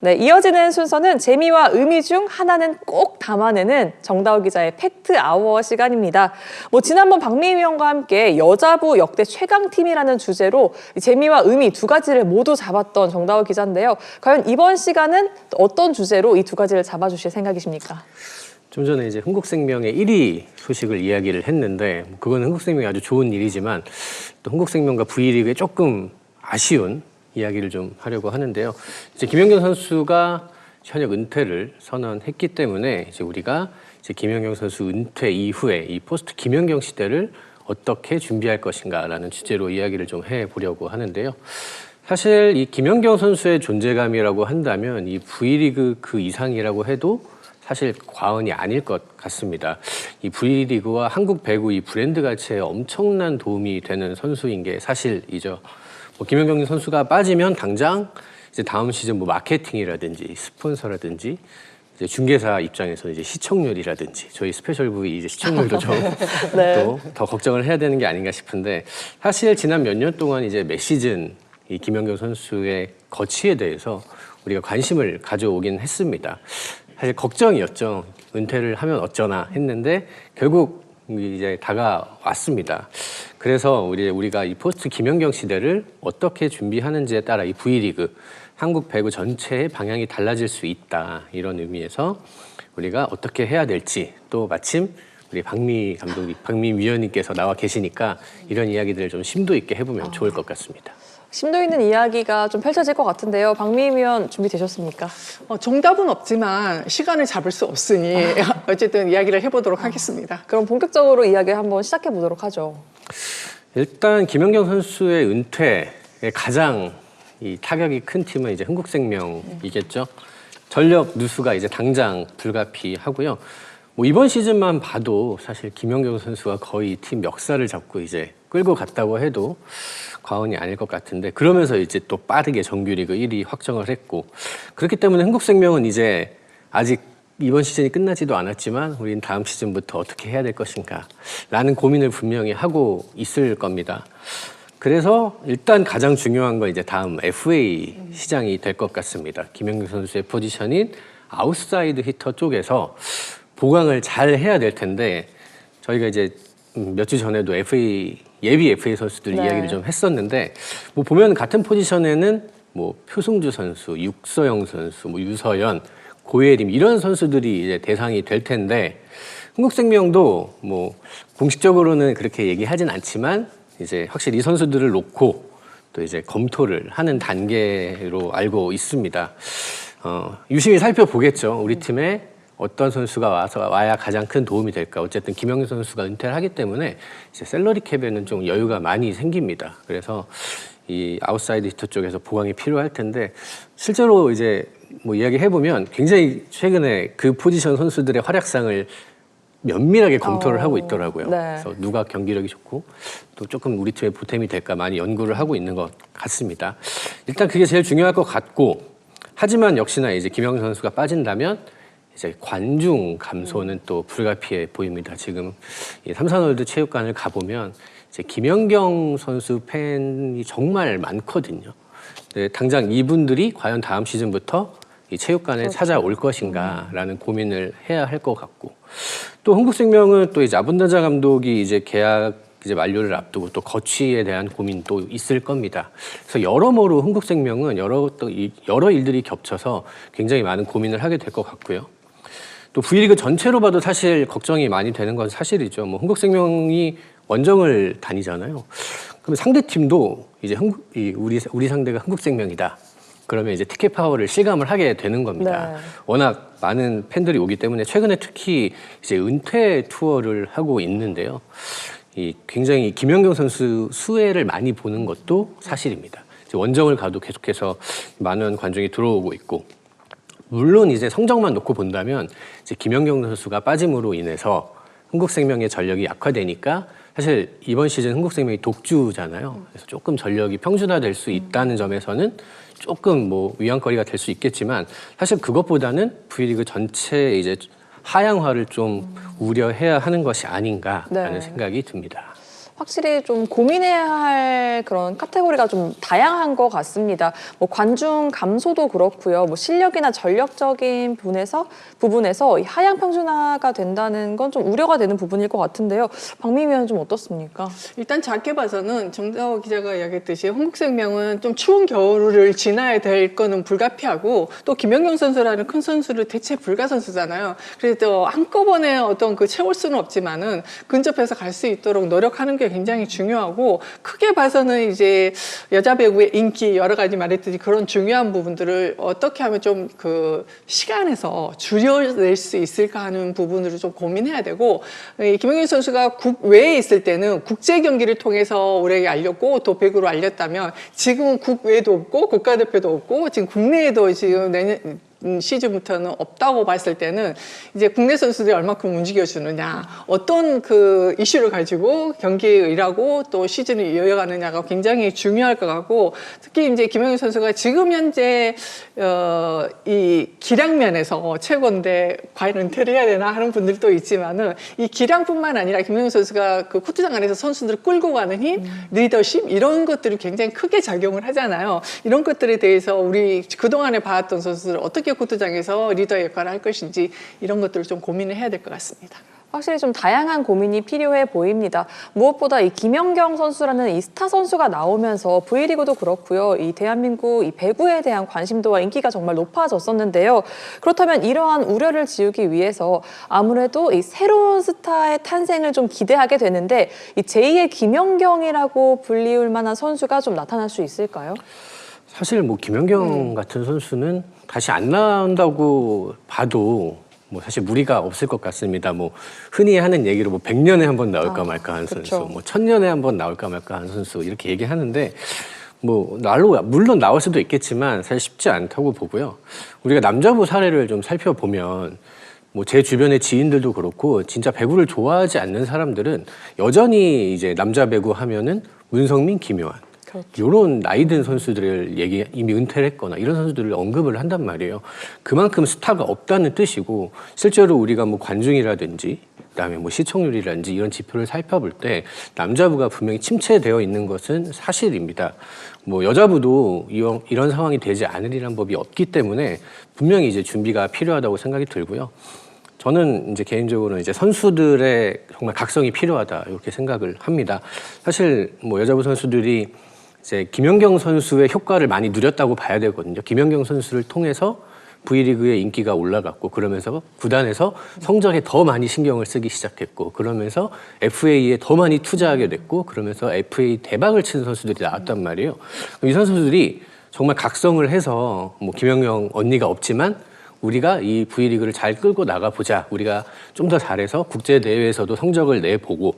네, 이어지는 순서는 재미와 의미 중 하나는 꼭 담아내는 정다우 기자의 팩트 아워 시간입니다. 지난번 박미희 위원과 함께 여자부 역대 최강팀이라는 주제로 재미와 의미 두 가지를 모두 잡았던 정다우 기자인데요. 과연 이번 시간은 어떤 주제로 이 두 가지를 잡아주실 생각이십니까? 좀 전에 이제 흥국생명의 1위 소식을 이야기를 했는데 그건 흥국생명이 아주 좋은 일이지만 또 흥국생명과 V리그에 조금 아쉬운 이야기를 좀 하려고 하는데요. 이제 김연경 선수가 현역 은퇴를 선언했기 때문에 이제 우리가 이제 김연경 선수 은퇴 이후에 이 포스트 김연경 시대를 어떻게 준비할 것인가라는 주제로 이야기를 좀 해보려고 하는데요. 사실 이 김연경 선수의 존재감이라고 한다면 이 V리그 그 이상이라고 해도 사실 과언이 아닐 것 같습니다. 이 V리그와 한국 배구 이 브랜드 가치에 엄청난 도움이 되는 선수인 게 사실이죠. 김연경 선수가 빠지면 당장 이제 다음 시즌 마케팅이라든지 스폰서라든지 이제 중개사 입장에서 이제 시청률이라든지 저희 스페셜 부위 이제 시청률도 좀 네. 또 더 걱정을 해야 되는 게 아닌가 싶은데 사실 지난 몇 년 동안 이제 매 시즌 이 김연경 선수의 거취에 대해서 우리가 관심을 가져오긴 했습니다. 사실 걱정이었죠. 은퇴를 하면 어쩌나 했는데 결국 이제 다가왔습니다. 그래서 우리가 이 포스트 김연경 시대를 어떻게 준비하는지에 따라 이 V리그, 한국 배구 전체의 방향이 달라질 수 있다. 이런 의미에서 우리가 어떻게 해야 될지 또 마침 우리 박미 위원님께서 나와 계시니까 이런 이야기들을 좀 심도 있게 해보면 좋을 것 같습니다. 심도 있는 이야기가 좀 펼쳐질 것 같은데요. 박미희 위원 준비되셨습니까? 정답은 없지만 시간을 잡을 수 없으니 어쨌든 이야기를 해보도록 하겠습니다. 그럼 본격적으로 이야기 한번 시작해 보도록 하죠. 일단 김연경 선수의 은퇴에 가장 이 타격이 큰 팀은 이제 흥국생명이겠죠. 전력 누수가 이제 당장 불가피하고요. 이번 시즌만 봐도 사실 김연경 선수가 거의 팀 멱살을 잡고 이제 끌고 갔다고 해도 과언이 아닐 것 같은데 그러면서 이제 또 빠르게 정규리그 1위 확정을 했고 그렇기 때문에 흥국생명은 이제 아직 이번 시즌이 끝나지도 않았지만 우리는 다음 시즌부터 어떻게 해야 될 것인가 라는 고민을 분명히 하고 있을 겁니다. 그래서 일단 가장 중요한 건 이제 다음 FA 시장이 될 것 같습니다. 김연경 선수의 포지션인 아웃사이드 히터 쪽에서 보강을 잘 해야 될 텐데 저희가 이제 몇 주 전에도 예비 FA 선수들 이야기를 좀 했었는데 보면 같은 포지션에는 표승주 선수, 육서영 선수, 유서연, 고예림 이런 선수들이 이제 대상이 될 텐데 흥국생명도 공식적으로는 그렇게 얘기하진 않지만 이제 확실히 이 선수들을 놓고 또 이제 검토를 하는 단계로 알고 있습니다. 유심히 살펴보겠죠. 우리 팀에 어떤 선수가 와야 가장 큰 도움이 될까. 어쨌든 김연경 선수가 은퇴를 하기 때문에 이제 셀러리 캡에는 좀 여유가 많이 생깁니다. 그래서 이 아웃사이드 히터 쪽에서 보강이 필요할 텐데 실제로 이제 이야기해보면 굉장히 최근에 그 포지션 선수들의 활약상을 면밀하게 검토를 하고 있더라고요. 네. 그래서 누가 경기력이 좋고 또 조금 우리 팀에 보탬이 될까 많이 연구를 하고 있는 것 같습니다. 일단 그게 제일 중요할 것 같고 하지만 역시나 이제 김연경 선수가 빠진다면 이제 관중 감소는 또 불가피해 보입니다. 지금 이 삼산월드 체육관을 가보면 이제 김연경 선수 팬이 정말 많거든요. 네, 당장 이분들이 과연 다음 시즌부터 이 체육관에 찾아올 것인가라는 고민을 해야 할 것 같고 또 흥국생명은 또 이제 아분다자 감독이 이제 계약 이제 만료를 앞두고 또 거취에 대한 고민도 있을 겁니다. 그래서 여러모로 흥국생명은 여러 일들이 겹쳐서 굉장히 많은 고민을 하게 될 것 같고요. 또 V리그 전체로 봐도 사실 걱정이 많이 되는 건 사실이죠. 흥국생명이 원정을 다니잖아요. 그럼 상대 팀도 이제 우리 상대가 흥국생명이다. 그러면 이제 티켓 파워를 실감을 하게 되는 겁니다. 네. 워낙 많은 팬들이 오기 때문에 최근에 특히 이제 은퇴 투어를 하고 있는데요. 굉장히 김연경 선수 수혜를 많이 보는 것도 사실입니다. 이제 원정을 가도 계속해서 많은 관중이 들어오고 있고. 물론 이제 성적만 놓고 본다면 이제 김연경 선수가 빠짐으로 인해서 흥국생명의 전력이 약화되니까 사실 이번 시즌 흥국생명이 독주잖아요. 그래서 조금 전력이 평준화될 수 있다는 점에서는 조금 위안거리가 될 수 있겠지만 사실 그것보다는 V리그 전체의 이제 하향화를 좀 우려해야 하는 것이 아닌가라는 생각이 듭니다. 확실히 좀 고민해야 할 그런 카테고리가 좀 다양한 것 같습니다. 뭐 관중 감소도 그렇고요. 뭐 실력이나 전력적인 부분에서 이 하향 평준화가 된다는 건 좀 우려가 되는 부분일 것 같은데요. 박미미 의원은 좀 어떻습니까? 일단 작게 봐서는 정다호 기자가 이야기했듯이 한국생명은 좀 추운 겨울을 지나야 될 거는 불가피하고 또 김연경 선수라는 큰 선수를 대체 불가 선수잖아요. 그래서 한꺼번에 어떤 그 채울 수는 없지만은 근접해서 갈 수 있도록 노력하는 게 굉장히 중요하고 크게 봐서는 이제 여자 배구의 인기 여러 가지 말했듯이 그런 중요한 부분들을 어떻게 하면 좀 그 시간에서 줄여낼 수 있을까 하는 부분으로 좀 고민해야 되고 김연경 선수가 국외에 있을 때는 국제 경기를 통해서 우리에게 알렸고 또 배구로 알렸다면 지금은 국외에도 없고 국가대표도 없고 지금 국내에도 지금 내년 시즌부터는 없다고 봤을 때는 이제 국내 선수들이 얼마큼 움직여주느냐, 어떤 그 이슈를 가지고 경기에 일하고 또 시즌을 이어가느냐가 굉장히 중요할 것 같고 특히 이제 김연경 선수가 지금 현재 이 기량면에서 최고인데 과연 은퇴를 해야 되나 하는 분들도 있지만은 이 기량뿐만 아니라 김연경 선수가 그 코트장 안에서 선수들을 끌고 가는 힘, 리더십 이런 것들이 굉장히 크게 작용을 하잖아요. 이런 것들에 대해서 우리 그동안에 봐왔던 선수들 어떻게 코트장에서 리더의 역할을 할 것인지 이런 것들을 좀 고민을 해야 될 것 같습니다. 확실히 좀 다양한 고민이 필요해 보입니다. 무엇보다 이 김연경 선수라는 이 스타 선수가 나오면서 V리그도 그렇고요. 이 대한민국 이 배구에 대한 관심도와 인기가 정말 높아졌었는데요. 그렇다면 이러한 우려를 지우기 위해서 아무래도 이 새로운 스타의 탄생을 좀 기대하게 되는데 이 제2의 김연경이라고 불리울 만한 선수가 좀 나타날 수 있을까요? 사실 뭐 김연경 같은 선수는 다시 안 나온다고 봐도 뭐 사실 무리가 없을 것 같습니다. 뭐 흔히 하는 얘기로 뭐 100년에 한 번 나올까 말까 하는 그쵸. 선수, 뭐 1000년에 한 번 나올까 말까 하는 선수 이렇게 얘기하는데 뭐 물론 나올 수도 있겠지만 사실 쉽지 않다고 보고요. 우리가 남자부 사례를 좀 살펴보면 뭐 제 주변의 지인들도 그렇고 진짜 배구를 좋아하지 않는 사람들은 여전히 이제 남자 배구 하면은 문성민, 김요한 이런 나이 든 선수들을 이미 은퇴를 했거나 이런 선수들을 언급을 한단 말이에요. 그만큼 스타가 없다는 뜻이고 실제로 우리가 뭐 관중이라든지 그다음에 뭐 시청률이라든지 이런 지표를 살펴볼 때 남자부가 분명히 침체되어 있는 것은 사실입니다. 뭐 여자부도 이런 상황이 되지 않으리란 법이 없기 때문에 분명히 이제 준비가 필요하다고 생각이 들고요. 저는 이제 개인적으로 이제 선수들의 정말 각성이 필요하다 이렇게 생각을 합니다. 사실 뭐 여자부 선수들이 이제 김연경 선수의 효과를 많이 누렸다고 봐야 되거든요. 김연경 선수를 통해서 V리그의 인기가 올라갔고 그러면서 구단에서 성적에 더 많이 신경을 쓰기 시작했고 그러면서 FA에 더 많이 투자하게 됐고 그러면서 FA 대박을 치는 선수들이 나왔단 말이에요. 이 선수들이 정말 각성을 해서 뭐 김연경 언니가 없지만 우리가 이 V리그를 잘 끌고 나가보자. 우리가 좀 더 잘해서 국제대회에서도 성적을 내보고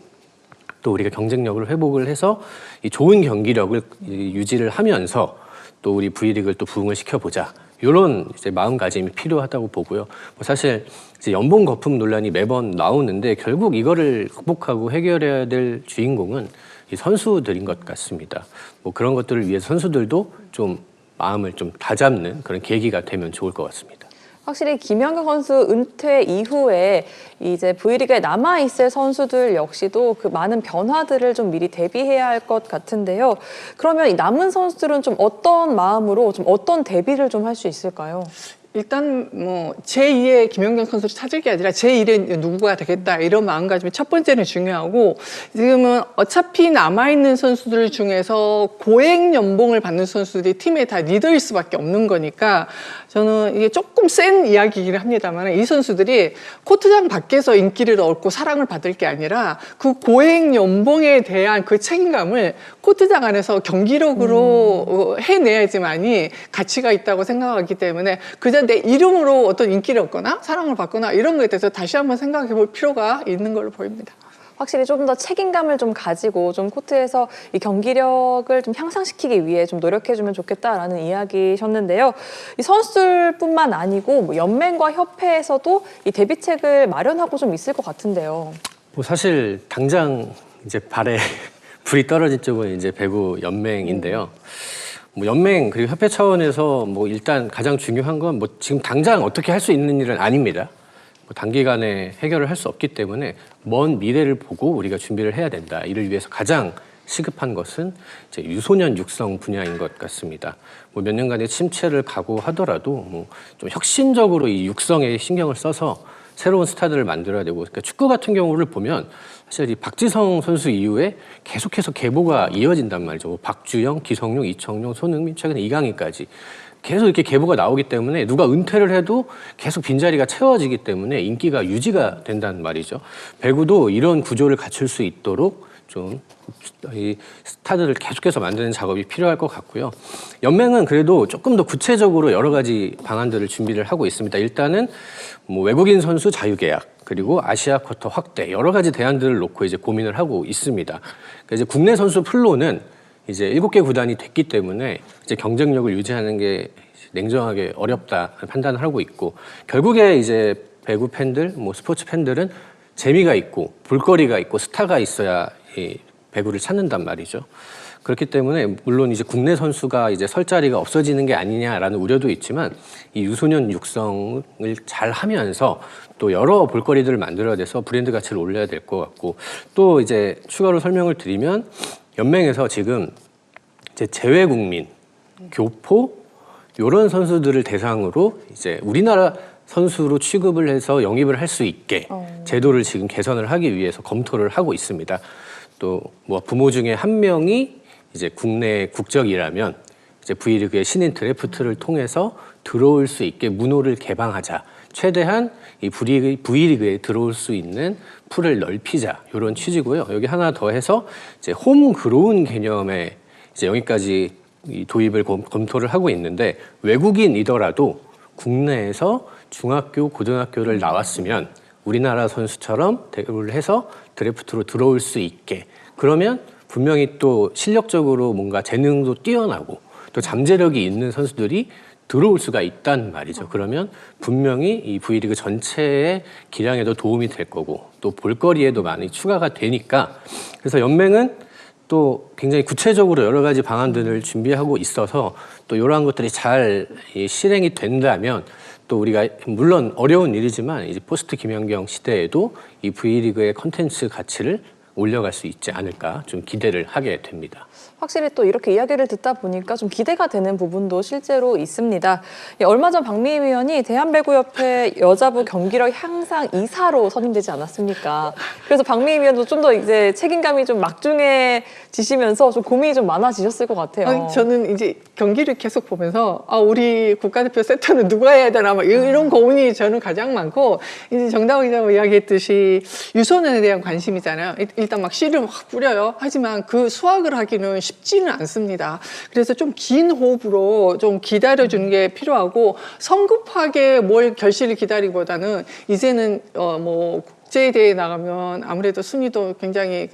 또 우리가 경쟁력을 회복을 해서 이 좋은 경기력을 유지를 하면서 또 우리 V리그를 또 부흥을 시켜보자. 이런 이제 마음가짐이 필요하다고 보고요. 뭐 사실 이제 연봉 거품 논란이 매번 나오는데 결국 이거를 극복하고 해결해야 될 주인공은 이 선수들인 것 같습니다. 뭐 그런 것들을 위해서 선수들도 좀 마음을 좀 다잡는 그런 계기가 되면 좋을 것 같습니다. 확실히 김연경 선수 은퇴 이후에 이제 V리그에 남아있을 선수들 역시도 그 많은 변화들을 좀 미리 대비해야 할 것 같은데요. 그러면 이 남은 선수들은 좀 어떤 마음으로 좀 어떤 대비를 좀 할 수 있을까요? 일단 뭐 제2의 김연경 선수를 찾을 게 아니라 제1의 누구가 되겠다 이런 마음가짐이 첫 번째는 중요하고 지금은 어차피 남아있는 선수들 중에서 고액 연봉을 받는 선수들이 팀에 다 리더일 수밖에 없는 거니까 저는 이게 조금 센 이야기이긴 합니다만 이 선수들이 코트장 밖에서 인기를 얻고 사랑을 받을 게 아니라 그 고액 연봉에 대한 그 책임감을 코트장 안에서 경기력으로 해내야지만이 가치가 있다고 생각하기 때문에 그저 내 이름으로 어떤 인기를 얻거나 사랑을 받거나 이런 거에 대해서 다시 한번 생각해 볼 필요가 있는 걸로 보입니다. 확실히 좀 더 책임감을 좀 가지고 좀 코트에서 이 경기력을 좀 향상시키기 위해 좀 노력해주면 좋겠다라는 이야기셨는데요. 이 선수들뿐만 아니고 뭐 연맹과 협회에서도 이 대비책을 마련하고 좀 있을 것 같은데요. 뭐 사실 당장 이제 발에 불이 떨어진 쪽은 이제 배구 연맹인데요. 뭐 연맹 그리고 협회 차원에서 뭐 일단 가장 중요한 건 뭐 지금 당장 어떻게 할 수 있는 일은 아닙니다. 단기간에 해결을 할 수 없기 때문에 먼 미래를 보고 우리가 준비를 해야 된다. 이를 위해서 가장 시급한 것은 이제 유소년 육성 분야인 것 같습니다. 뭐 몇 년간의 침체를 각오하더라도 뭐 좀 혁신적으로 이 육성에 신경을 써서 새로운 스타들을 만들어야 되고, 그러니까 축구 같은 경우를 보면 사실 이 박지성 선수 이후에 계속해서 계보가 이어진단 말이죠. 뭐 박주영, 기성용, 이청용, 손흥민, 최근에 이강인까지 계속 이렇게 계보가 나오기 때문에 누가 은퇴를 해도 계속 빈자리가 채워지기 때문에 인기가 유지가 된다는 말이죠. 배구도 이런 구조를 갖출 수 있도록 좀 이 스타들을 계속해서 만드는 작업이 필요할 것 같고요. 연맹은 그래도 조금 더 구체적으로 여러 가지 방안들을 준비를 하고 있습니다. 일단은 뭐 외국인 선수 자유계약, 그리고 아시아 쿼터 확대, 여러 가지 대안들을 놓고 이제 고민을 하고 있습니다. 그러니까 이제 국내 선수 풀로는 이제 7개 구단이 됐기 때문에 이제 경쟁력을 유지하는 게 냉정하게 어렵다 판단을 하고 있고, 결국에 이제 배구 팬들, 뭐 스포츠 팬들은 재미가 있고 볼거리가 있고 스타가 있어야 이 배구를 찾는단 말이죠. 그렇기 때문에 물론 이제 국내 선수가 이제 설 자리가 없어지는 게 아니냐라는 우려도 있지만, 이 유소년 육성을 잘 하면서 또 여러 볼거리들을 만들어야 돼서 브랜드 가치를 올려야 될 것 같고, 또 이제 추가로 설명을 드리면 연맹에서 지금 이제 재외국민, 교포 이런 선수들을 대상으로 이제 우리나라 선수로 취급을 해서 영입을 할 수 있게 제도를 지금 개선을 하기 위해서 검토를 하고 있습니다. 또 뭐 부모 중에 한 명이 이제 국내 국적이라면 이제 V리그의 신인 드래프트를 통해서 들어올 수 있게 문호를 개방하자. 최대한 이 V리그에 들어올 수 있는 풀을 넓히자. 이런 취지고요. 여기 하나 더 해서 이제 홈그로운 개념의 이제 여기까지 이 도입을 검토를 하고 있는데, 외국인이더라도 국내에서 중학교, 고등학교를 나왔으면 우리나라 선수처럼 대우를 해서 드래프트로 들어올 수 있게, 그러면 분명히 또 실력적으로 뭔가 재능도 뛰어나고 또 잠재력이 있는 선수들이 들어올 수가 있단 말이죠. 그러면 분명히 이 V리그 전체의 기량에도 도움이 될 거고 또 볼거리에도 많이 추가가 되니까, 그래서 연맹은 또 굉장히 구체적으로 여러 가지 방안들을 준비하고 있어서 또 이러한 것들이 잘 실행이 된다면 또 우리가 물론 어려운 일이지만 이제 포스트 김연경 시대에도 이 V리그의 컨텐츠 가치를 올려갈 수 있지 않을까 좀 기대를 하게 됩니다. 확실히 또 이렇게 이야기를 듣다 보니까 좀 기대가 되는 부분도 실제로 있습니다. 얼마 전 박미희 위원이 대한배구협회 여자부 경기력 향상 이사로 선임되지 않았습니까? 그래서 박미희 위원도 좀 더 이제 책임감이 좀 막중해지시면서 좀 고민이 좀 많아지셨을 것 같아요. 아니, 저는 이제 경기를 계속 보면서 우리 국가대표 세터는 누가 해야 되나 막 이런 고민이 저는 가장 많고, 이제 정다운 기자가 이야기했듯이 유소년에 대한 관심이잖아요. 일단 막 씨를 막 뿌려요. 하지만 그 수확을 하기는 쉽지는 않습니다. 그래서 좀 긴 호흡으로 좀 기다려주는 게 필요하고, 성급하게 뭘 결실을 기다리기보다는 이제는 뭐 국제대회에 나가면 아무래도 순위도 굉장히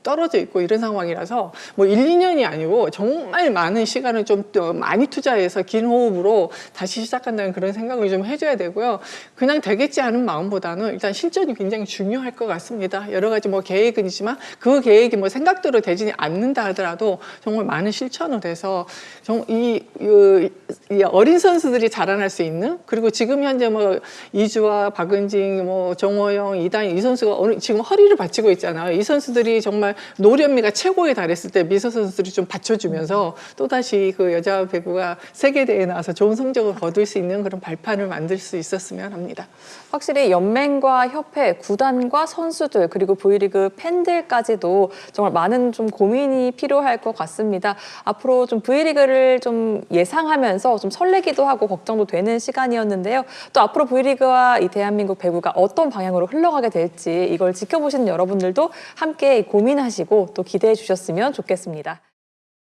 떨어져 있고 이런 상황이라서 뭐 1, 2년이 아니고 정말 많은 시간을 좀 많이 투자해서 긴 호흡으로 다시 시작한다는 그런 생각을 좀 해줘야 되고요. 그냥 되겠지 하는 마음보다는 일단 실전이 굉장히 중요할 것 같습니다. 여러 가지 뭐 계획은 있지만 그 계획이 뭐 생각대로 되지 않는다 하더라도 정말 많은 실천을 해서 이 어린 선수들이 자라날 수 있는, 그리고 지금 현재 뭐 이주와 박은징, 뭐 정호영, 이다인 이 선수가 지금 허리를 받치고 있잖아요. 이 선수들이 정말 노련미가 최고에 달했을 때 미소 선수들이 좀 받쳐주면서 또다시 그 여자 배구가 세계대회에 나와서 좋은 성적을 거둘 수 있는 그런 발판을 만들 수 있었으면 합니다. 확실히 연맹과 협회, 구단과 선수들, 그리고 V리그 팬들까지도 정말 많은 좀 고민이 필요할 것 같습니다. 앞으로 좀 V리그를 좀 예상하면서 좀 설레기도 하고 걱정도 되는 시간이었는데요. 또 앞으로 V리그와 이 대한민국 배구가 어떤 방향으로 흘러가게 될지 이걸 지켜보시는 여러분들도 함께 고민하시고 또 기대해 주셨으면 좋겠습니다.